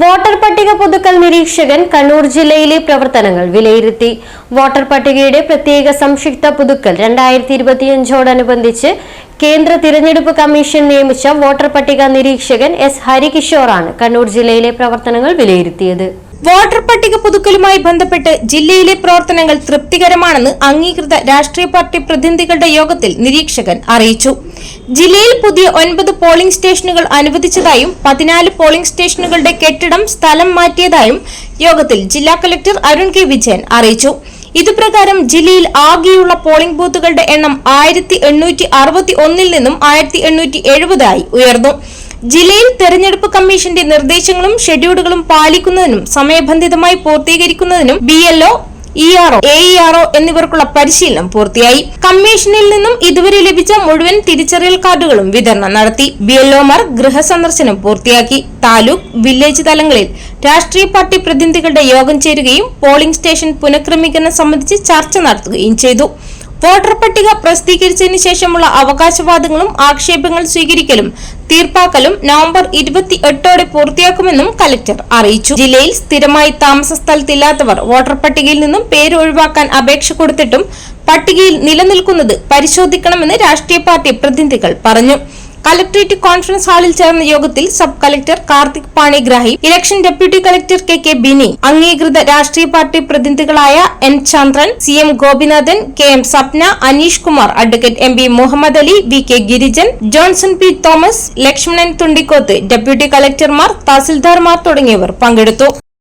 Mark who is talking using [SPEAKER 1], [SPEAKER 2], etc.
[SPEAKER 1] Voter പട്ടിക പുതുക്കൽ നിരീക്ഷകൻ കണ്ണൂർ ജില്ലയിലെ പ്രവർത്തനങ്ങൾ വിലയിരുത്തി. വോട്ടർ പട്ടികയുടെ പ്രത്യേക സംക്ഷിപ്ത പുതുക്കൽ 2025ഓടനുബന്ധിച്ച് കേന്ദ്ര തിരഞ്ഞെടുപ്പ് കമ്മീഷൻ നിയമിച്ച വോട്ടർ പട്ടിക നിരീക്ഷകൻ എസ് ഹരികിഷോറാണ് കണ്ണൂർ ജില്ലയിലെ പ്രവർത്തനങ്ങൾ വിലയിരുത്തിയത്.
[SPEAKER 2] വോട്ടർ പട്ടിക പുതുക്കലുമായി ബന്ധപ്പെട്ട് ജില്ലയിലെ പ്രവർത്തനങ്ങൾ തൃപ്തികരമാണെന്ന് അംഗീകൃത രാഷ്ട്രീയ പാർട്ടി പ്രതിനിധികളുടെ യോഗത്തിൽ നിരീക്ഷകൻ അറിയിച്ചു. ജില്ലയിൽ പുതിയ 9 പോളിംഗ് സ്റ്റേഷനുകൾ അനുവദിച്ചതായും 14 പോളിംഗ് സ്റ്റേഷനുകളുടെ കെട്ടിടം സ്ഥലം മാറ്റിയതായും യോഗത്തിൽ ജില്ലാ കളക്ടർ അരുൺ കെ വിജയൻ അറിയിച്ചു. ഇതുപ്രകാരം ജില്ലയിൽ ആകെയുള്ള പോളിംഗ് ബൂത്തുകളുടെ എണ്ണം 1861 നിന്നും 1870 ആയി ഉയർന്നു. ജില്ലയിൽ തെരഞ്ഞെടുപ്പ് കമ്മീഷന്റെ നിർദ്ദേശങ്ങളും ഷെഡ്യൂളുകളും പാലിക്കുന്നതിനും സമയബന്ധിതമായി പൂർത്തീകരിക്കുന്നതിനും BLO, ERO, AERO എന്നിവർക്കുള്ള പരിശീലനം പൂർത്തിയായി. കമ്മീഷനിൽ നിന്നും ഇതുവരെ ലഭിച്ച മുഴുവൻ തിരിച്ചറിയൽ കാർഡുകളും വിതരണം നടത്തി. BLOമാർ ഗൃഹസന്ദർശനം പൂർത്തിയാക്കി. താലൂക്ക്, വില്ലേജ് തലങ്ങളിൽ രാഷ്ട്രീയ പാർട്ടി പ്രതിനിധികളുടെ യോഗം ചേരുകയും പോളിംഗ് സ്റ്റേഷൻ പുനഃക്രമീകരണം സംബന്ധിച്ച് ചർച്ച നടത്തുകയും ചെയ്തു. വോട്ടർ പട്ടിക പ്രസിദ്ധീകരിച്ചതിന് ശേഷമുള്ള അവകാശവാദങ്ങളും ആക്ഷേപങ്ങൾ സ്വീകരിക്കലും തീർപ്പാക്കലും നവംബർ 28ഓടെ പൂർത്തിയാക്കുമെന്നും കലക്ടർ അറിയിച്ചു. ജില്ലയിൽ സ്ഥിരമായി താമസ സ്ഥലത്തില്ലാത്തവർ വോട്ടർ പട്ടികയിൽ നിന്നും പേര് ഒഴിവാക്കാൻ അപേക്ഷ കൊടുത്തിട്ടും പട്ടികയിൽ നിലനിൽക്കുന്നത് പരിശോധിക്കണമെന്ന് രാഷ്ട്രീയ പാർട്ടി പ്രതിനിധികൾ പറഞ്ഞു. കലക്ടറേറ്റ് കോൺഫറൻസ് ഹാളിൽ ചേർന്ന യോഗത്തിൽ sub collector Karthik Panigrahi, election deputy collector KK Bini, അംഗീകൃത രാഷ്ട്രീയ പാർട്ടി പ്രതിനിധികളായ N Chandran, CM Gopinathan, KM Sapna, Aneesh Kumar, advocate MB Muhammad Ali, VK Girijan, Johnson P Thomas, Lakshmanan Thundikkoth, deputy കലക്ടർമാർ, തഹസിൽദാർമാർ തുടങ്ങിയവർ പങ്കെടുത്തു.